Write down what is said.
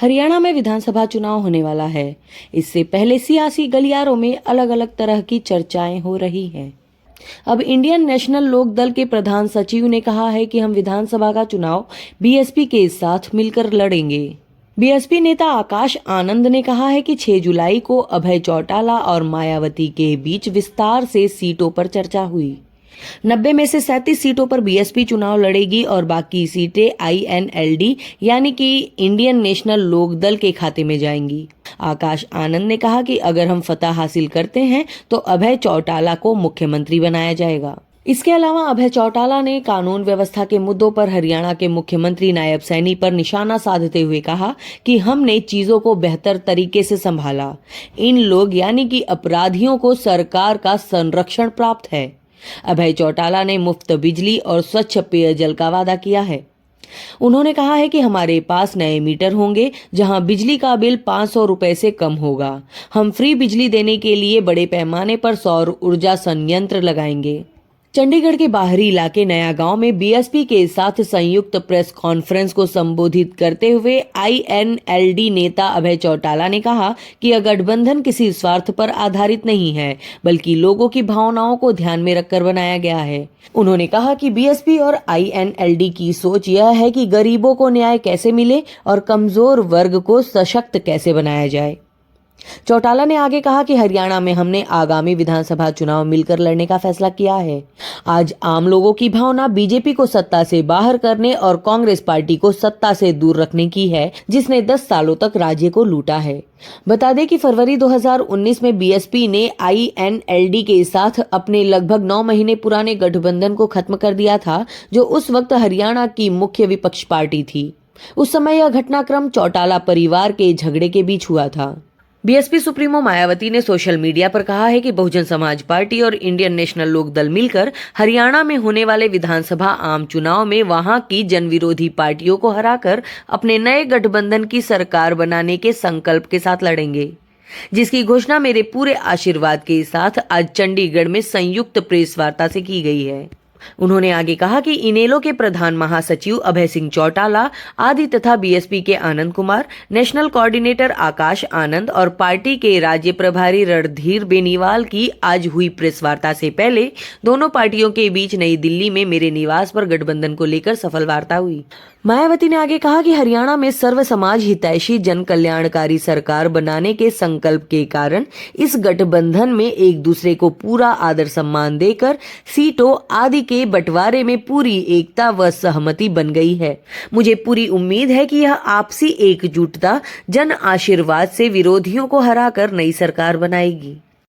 हरियाणा में विधानसभा चुनाव होने वाला है। इससे पहले सियासी गलियारों में अलग अलग तरह की चर्चाएं हो रही हैं। अब इंडियन नेशनल लोक दल के प्रधान सचिव ने कहा है कि हम विधानसभा का चुनाव बीएसपी के साथ मिलकर लड़ेंगे। बीएसपी नेता आकाश आनंद ने कहा है कि 6 जुलाई को अभय चौटाला और मायावती के बीच विस्तार से सीटों पर चर्चा हुई। 90 में से 37 सीटों पर बीएसपी चुनाव लड़ेगी और बाकी सीटें आईएनएलडी यानी कि इंडियन नेशनल लोक दल के खाते में जाएंगी। आकाश आनंद ने कहा कि अगर हम फतह हासिल करते हैं तो अभय चौटाला को मुख्यमंत्री बनाया जाएगा। इसके अलावा अभय चौटाला ने कानून व्यवस्था के मुद्दों पर हरियाणा के मुख्यमंत्री नायब सैनी पर निशाना साधते हुए कहा कि हमने चीजों को बेहतर तरीके से संभाला। इन लोग यानी कि अपराधियों को सरकार का संरक्षण प्राप्त है। अभय चौटाला ने मुफ्त बिजली और स्वच्छ पेयजल का वादा किया है। उन्होंने कहा है कि हमारे पास नए मीटर होंगे जहां बिजली का बिल 500 रुपए से कम होगा। हम फ्री बिजली देने के लिए बड़े पैमाने पर सौर ऊर्जा संयंत्र लगाएंगे। चंडीगढ़ के बाहरी इलाके नया गांव में बीएसपी के साथ संयुक्त प्रेस कॉन्फ्रेंस को संबोधित करते हुए आईएनएलडी नेता अभय चौटाला ने कहा कि यह गठबंधन किसी स्वार्थ पर आधारित नहीं है, बल्कि लोगों की भावनाओं को ध्यान में रखकर बनाया गया है। उन्होंने कहा कि बीएसपी और आईएनएलडी की सोच यह है कि गरीबों को न्याय कैसे मिले और कमजोर वर्ग को सशक्त कैसे बनाया जाए। चौटाला ने आगे कहा कि हरियाणा में हमने आगामी विधानसभा चुनाव मिलकर लड़ने का फैसला किया है। आज आम लोगों की भावना बीजेपी को सत्ता से बाहर करने और कांग्रेस पार्टी को सत्ता से दूर रखने की है, जिसने 10 सालों तक राज्य को लूटा है। बता दें कि फरवरी 2019 में बीएसपी ने आईएनएलडी के साथ अपने लगभग 9 महीने पुराने गठबंधन को खत्म कर दिया था, जो उस वक्त हरियाणा की मुख्य विपक्ष पार्टी थी। उस समय यह घटनाक्रम चौटाला परिवार के झगड़े के बीच हुआ था। बीएसपी सुप्रीमो मायावती ने सोशल मीडिया पर कहा है कि बहुजन समाज पार्टी और इंडियन नेशनल लोक दल मिलकर हरियाणा में होने वाले विधानसभा आम चुनाव में वहां की जनविरोधी पार्टियों को हराकर अपने नए गठबंधन की सरकार बनाने के संकल्प के साथ लड़ेंगे, जिसकी घोषणा मेरे पूरे आशीर्वाद के साथ आज चंडीगढ़ में संयुक्त प्रेस वार्ता से की गई है। उन्होंने आगे कहा कि इनेलो के प्रधान महासचिव अभय सिंह चौटाला आदि तथा बीएसपी के आनंद कुमार, नेशनल कोऑर्डिनेटर आकाश आनंद और पार्टी के राज्य प्रभारी रणधीर बेनीवाल की आज हुई प्रेस वार्ता से पहले दोनों पार्टियों के बीच नई दिल्ली में मेरे निवास पर गठबंधन को लेकर सफल वार्ता हुई। मायावती ने आगे कहा कि हरियाणा में सर्व समाज हितैषी जन कल्याणकारी सरकार बनाने के संकल्प के कारण इस गठबंधन में एक दूसरे को पूरा आदर सम्मान देकर सीटों आदि के बंटवारे में पूरी एकता व सहमति बन गई है। मुझे पूरी उम्मीद है कि यह आपसी एकजुटता जन आशीर्वाद से विरोधियों को हराकर नई सरकार बनाएगी।